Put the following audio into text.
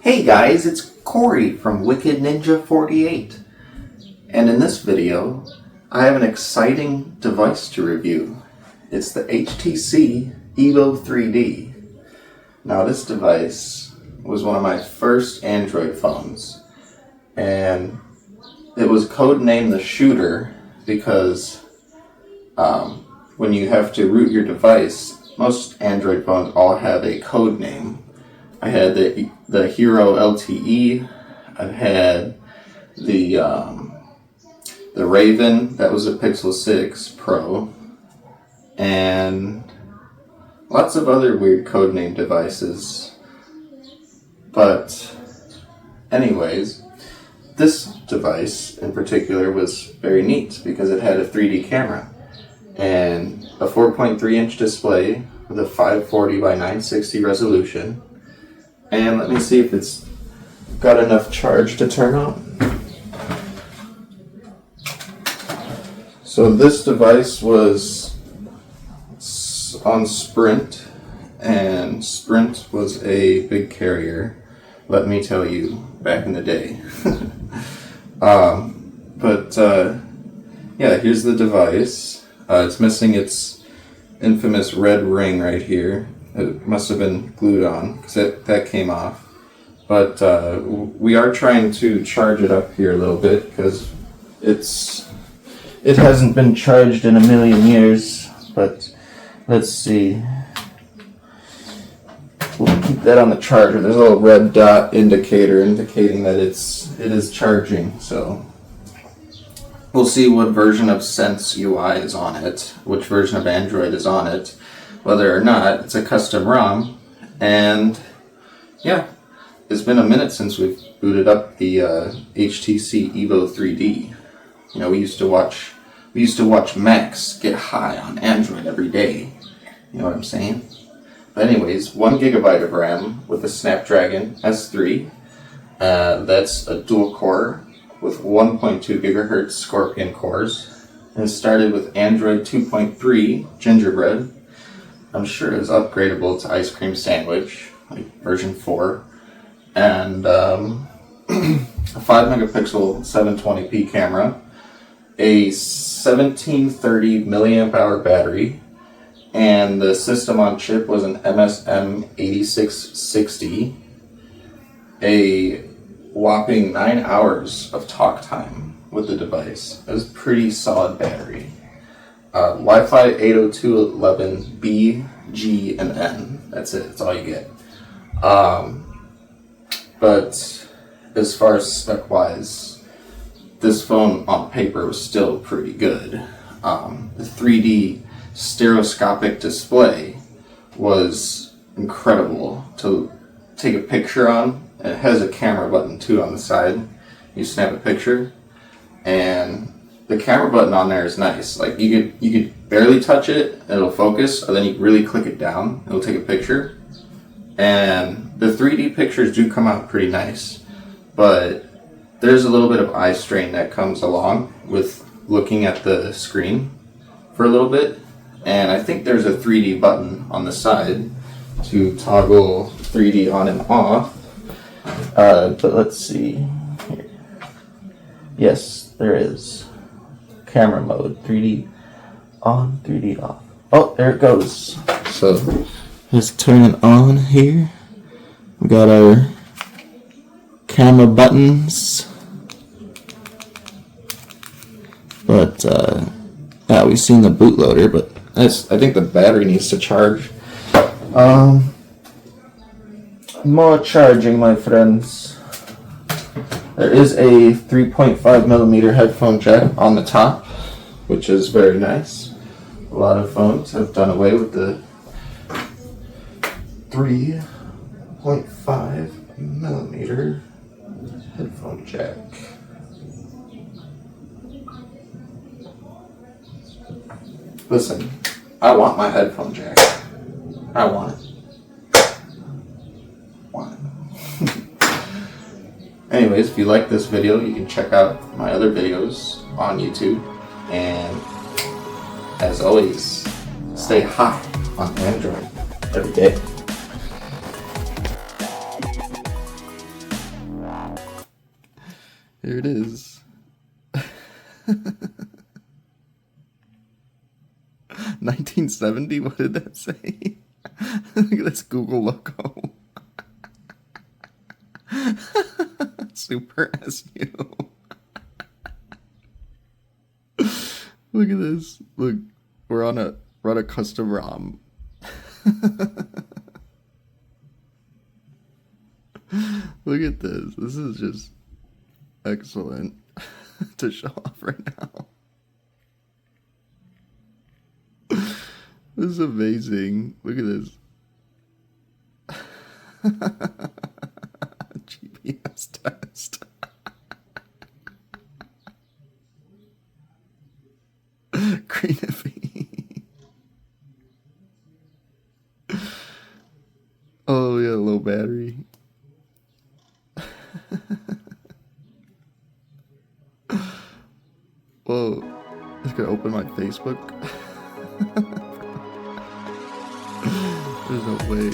Hey guys, it's Corey from Wicked Ninja 48, and in this video I have an exciting device to review. It's the HTC Evo 3D. Now this device was one of my first Android phones, and it was codenamed the Shooter because when you have to root your device, most Android phones all have a code name. I had the Hero LTE. I've had the Raven, that was a Pixel 6 Pro, and lots of other weird codename devices. But anyways, this device in particular was very neat because it had a 3D camera and a 4.3-inch display with a 540 by 960 resolution. And let me see if it's got enough charge to turn on. So this device was on Sprint, and Sprint was a big carrier, let me tell you, back in the day. Yeah, here's the device. It's missing its infamous red ring right here. It must have been glued on because that came off. But we are trying to charge it up here a little bit because it hasn't been charged in a million years. But let's see. We'll keep that on the charger. There's a little red dot indicator indicating that it is charging. So we'll see what version of Sense UI is on it, which version of Android is on it. Whether or not, it's a custom ROM, and yeah, it's been a minute since we've booted up the HTC Evo 3D. You know, we used to watch Max get high on Android every day. You know what I'm saying? But anyways, 1 GB of RAM with a Snapdragon S3. That's a dual core with 1.2 GHz Scorpion cores, and started with Android 2.3 Gingerbread. I'm sure it's upgradable to Ice Cream Sandwich, like version 4, and a 5-megapixel 720p camera, a 1730 milliamp hour battery, and the system on chip was an MSM 8660, a whopping 9 hours of talk time with the device. It was a pretty solid battery. Wi-Fi 802.11b, G, and N. That's it. That's all you get. But as far as spec-wise, this phone on paper was still pretty good. The 3D stereoscopic display was incredible to take a picture on. It has a camera button too on the side. You snap a picture, and the camera button on there is nice. Like you could barely touch it, it'll focus, or then you really click it down, it'll take a picture. And the 3D pictures do come out pretty nice, but there's a little bit of eye strain that comes along with looking at the screen for a little bit. And I think there's a 3D button on the side to toggle 3D on and off. But let's see here. Yes, there is. Camera mode, 3D on, 3D off. Oh, there it goes. So let's turn it on here. We got our camera buttons. But yeah, we've seen the bootloader, but I think the battery needs to charge. More charging, my friends. There is a 3.5 millimeter headphone jack on the top, which is very nice. A lot of phones have done away with the 3.5 millimeter headphone jack. Listen, I want my headphone jack. I want it. Anyways, if you like this video, you can check out my other videos on YouTube. And as always, stay high on Android every day. Here it is. 1970? What did that say? Look at this Google logo. Super SU. Look at this. Look, we're on a custom ROM. Look at this. This is just excellent to show off right now. This is amazing. Look at this. GPS test. Greenify. Oh yeah, low battery. Whoa, it's gonna open my Facebook. There's no way.